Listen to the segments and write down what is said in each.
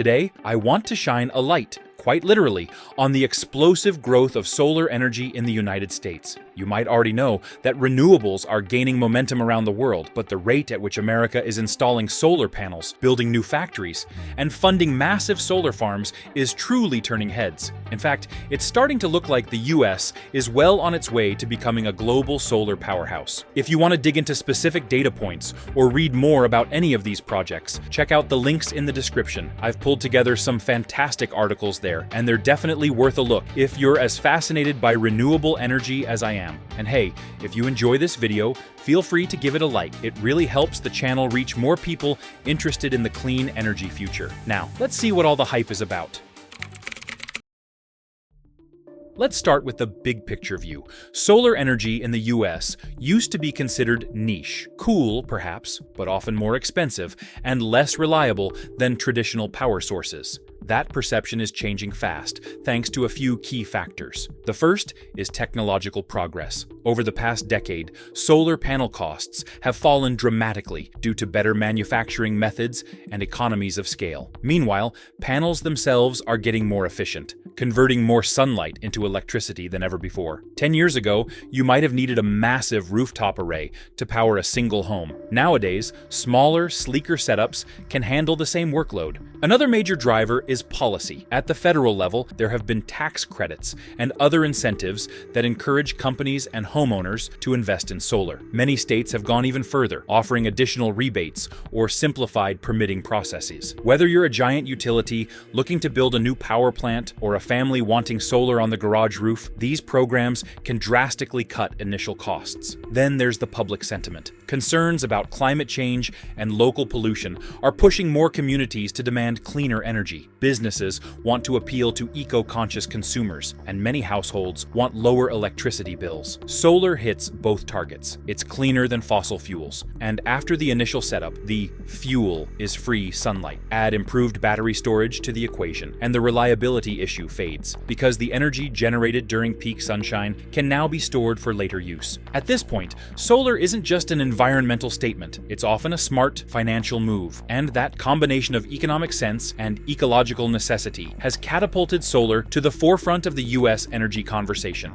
Today, I want to shine a light, quite literally, on the explosive growth of solar energy in the United States. You might already know that renewables are gaining momentum around the world, but the rate at which America is installing solar panels, building new factories, and funding massive solar farms is truly turning heads. In fact, it's starting to look like the US is well on its way to becoming a global solar powerhouse. If you want to dig into specific data points or read more about any of these projects, check out the links in the description. I've pulled together some fantastic articles there, and they're definitely worth a look if you're as fascinated by renewable energy as I am. And hey, if you enjoy this video, feel free to give it a like. It really helps the channel reach more people interested in the clean energy future. Now, let's see what all the hype is about. Let's start with the big picture view. Solar energy in the US used to be considered niche, cool perhaps, but often more expensive and less reliable than traditional power sources. That perception is changing fast, thanks to a few key factors. The first is technological progress. Over the past decade, solar panel costs have fallen dramatically due to better manufacturing methods and economies of scale. Meanwhile, panels themselves are getting more efficient, converting more sunlight into electricity than ever before. 10 years ago, you might have needed a massive rooftop array to power a single home. Nowadays, smaller, sleeker setups can handle the same workload. Another major driver is policy. At the federal level, there have been tax credits and other incentives that encourage companies and homeowners to invest in solar. Many states have gone even further, offering additional rebates or simplified permitting processes. Whether you're a giant utility looking to build a new power plant or a family wanting solar on the garage roof, these programs can drastically cut initial costs. Then there's the public sentiment. Concerns about climate change and local pollution are pushing more communities to demand cleaner energy. Businesses want to appeal to eco-conscious consumers, and many households want lower electricity bills. Solar hits both targets. It's cleaner than fossil fuels, and after the initial setup, the fuel is free sunlight. Add improved battery storage to the equation, and the reliability issue fades, because the energy generated during peak sunshine can now be stored for later use. At this point, solar isn't just an environmental statement, it's often a smart financial move, and that combination of economic sense and ecological necessity has catapulted solar to the forefront of the US energy conversation.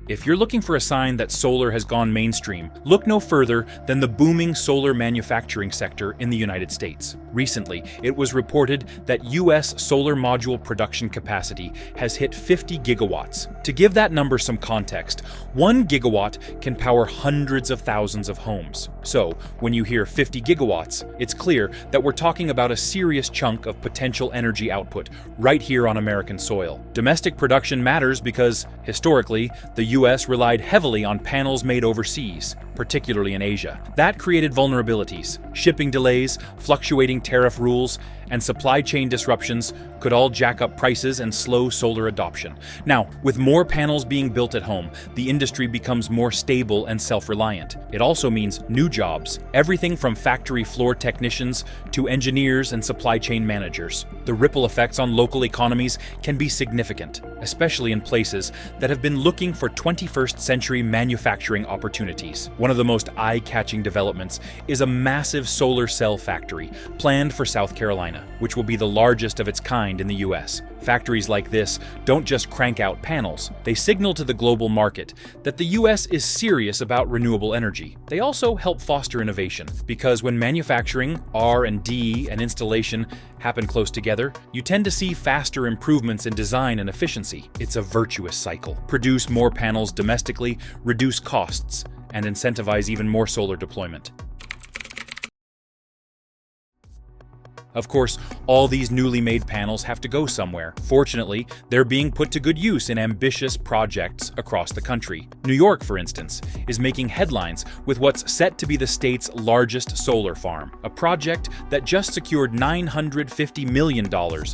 If you're looking for a sign that solar has gone mainstream, look no further than the booming solar manufacturing sector in the United States. Recently, it was reported that US solar module production capacity has hit 50 gigawatts. To give that number some context, 1 gigawatt can power hundreds of thousands of homes. So, when you hear 50 gigawatts, it's clear that we're talking about a serious chunk of potential energy output right here on American soil. Domestic production matters because, historically, the US relied heavily on panels made overseas, particularly in Asia. That created vulnerabilities. Shipping delays, fluctuating tariff rules, and supply chain disruptions could all jack up prices and slow solar adoption. Now, with more panels being built at home, the industry becomes more stable and self-reliant. It also means new jobs, everything from factory floor technicians to engineers and supply chain managers. The ripple effects on local economies can be significant, especially in places that have been looking for 21st century manufacturing opportunities. One of the most eye-catching developments is a massive solar cell factory planned for South Carolina, which will be the largest of its kind in the US. Factories like this don't just crank out panels, they signal to the global market that the US is serious about renewable energy. They also help foster innovation, because when manufacturing, R&D, and installation happen close together, you tend to see faster improvements in design and efficiency. It's a virtuous cycle. Produce more panels domestically, reduce costs, and incentivize even more solar deployment. Of course, all these newly made panels have to go somewhere. Fortunately, they're being put to good use in ambitious projects across the country. New York, for instance, is making headlines with what's set to be the state's largest solar farm, a project that just secured $950 million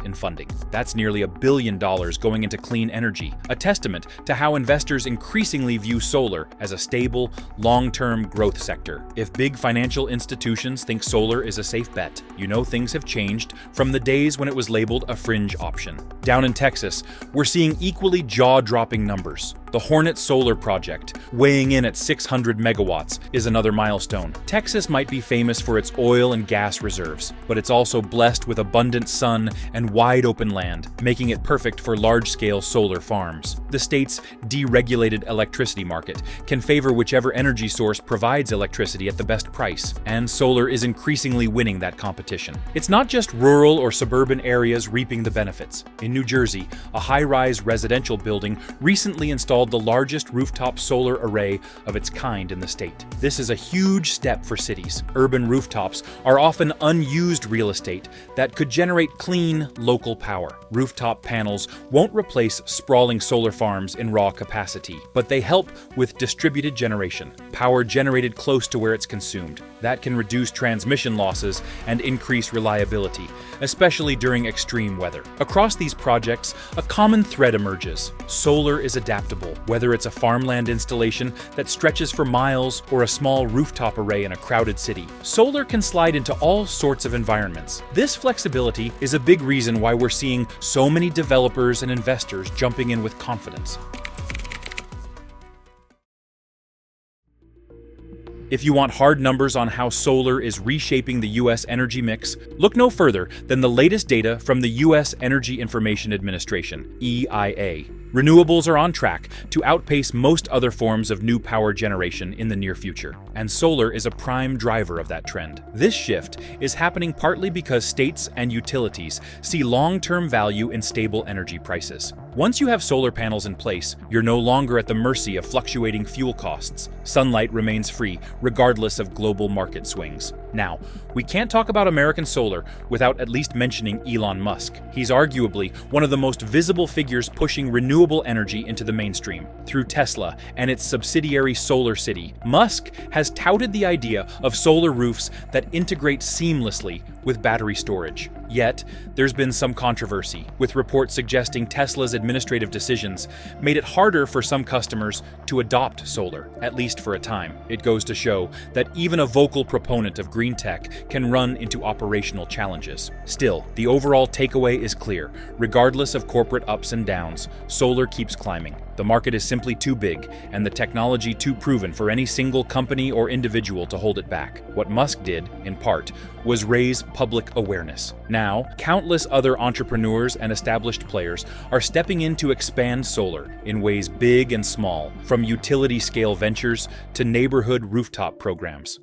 in funding. That's nearly $1 billion going into clean energy, a testament to how investors increasingly view solar as a stable, long-term growth sector. If big financial institutions think solar is a safe bet, you know things have changed from the days when it was labeled a fringe option. Down in Texas, we're seeing equally jaw-dropping numbers. The Hornet Solar Project, weighing in at 600 megawatts, is another milestone. Texas might be famous for its oil and gas reserves, but it's also blessed with abundant sun and wide open land, making it perfect for large-scale solar farms. The state's deregulated electricity market can favor whichever energy source provides electricity at the best price, and solar is increasingly winning that competition. It's not just rural or suburban areas reaping the benefits. In New Jersey, a high-rise residential building recently installed the largest rooftop solar array of its kind in the state. This is a huge step for cities. Urban rooftops are often unused real estate that could generate clean, local power. Rooftop panels won't replace sprawling solar farms in raw capacity, but they help with distributed generation, power generated close to where it's consumed. That can reduce transmission losses and increase reliability, especially during extreme weather. Across these projects, a common thread emerges. Solar is adaptable, whether it's a farmland installation that stretches for miles or a small rooftop array in a crowded city. Solar can slide into all sorts of environments. This flexibility is a big reason why we're seeing so many developers and investors jumping in with confidence. If you want hard numbers on how solar is reshaping the U.S. energy mix, look no further than the latest data from the U.S. Energy Information Administration, EIA. Renewables are on track to outpace most other forms of new power generation in the near future, and solar is a prime driver of that trend. This shift is happening partly because states and utilities see long-term value in stable energy prices. Once you have solar panels in place, you're no longer at the mercy of fluctuating fuel costs. Sunlight remains free, regardless of global market swings. Now, we can't talk about American solar without at least mentioning Elon Musk. He's arguably one of the most visible figures pushing renewable energy into the mainstream. Through Tesla and its subsidiary SolarCity, Musk has touted the idea of solar roofs that integrate seamlessly with battery storage. Yet, there's been some controversy, with reports suggesting Tesla's administrative decisions made it harder for some customers to adopt solar, at least for a time. It goes to show that even a vocal proponent of green tech can run into operational challenges. Still, the overall takeaway is clear. Regardless of corporate ups and downs, solar keeps climbing. The market is simply too big, and the technology too proven for any single company or individual to hold it back. What Musk did, in part, was raise public awareness. Now, countless other entrepreneurs and established players are stepping in to expand solar in ways big and small, from utility-scale ventures to neighborhood rooftop programs.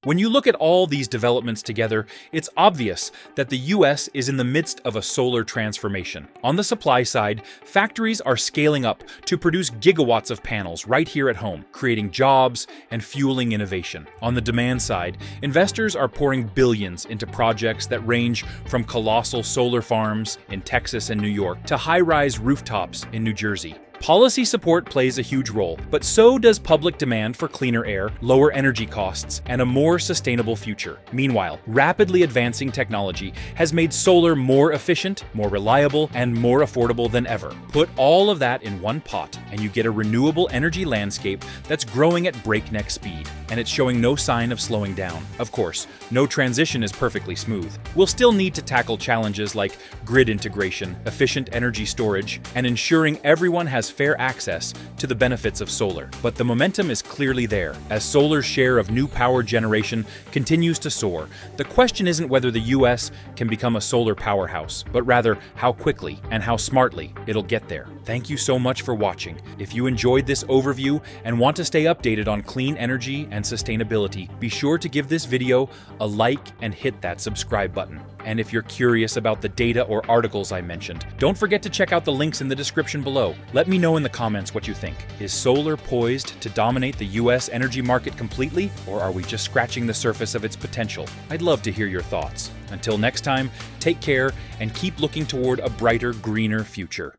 When you look at all these developments together, it's obvious that the US is in the midst of a solar transformation. On the supply side, factories are scaling up to produce gigawatts of panels right here at home, creating jobs and fueling innovation. On the demand side, investors are pouring billions into projects that range from colossal solar farms in Texas and New York to high-rise rooftops in New Jersey. Policy support plays a huge role, but so does public demand for cleaner air, lower energy costs, and a more sustainable future. Meanwhile, rapidly advancing technology has made solar more efficient, more reliable, and more affordable than ever. Put all of that in one pot, and you get a renewable energy landscape that's growing at breakneck speed, and it's showing no sign of slowing down. Of course, no transition is perfectly smooth. We'll still need to tackle challenges like grid integration, efficient energy storage, and ensuring everyone has fair access to the benefits of solar. But the momentum is clearly there. As solar's share of new power generation continues to soar, the question isn't whether the US can become a solar powerhouse, but rather how quickly and how smartly it'll get there. Thank you so much for watching. If you enjoyed this overview and want to stay updated on clean energy and sustainability, be sure to give this video a like and hit that subscribe button. And if you're curious about the data or articles I mentioned, don't forget to check out the links in the description below. Let me know in the comments what you think. Is solar poised to dominate the US energy market completely, or are we just scratching the surface of its potential? I'd love to hear your thoughts. Until next time, take care and keep looking toward a brighter, greener future.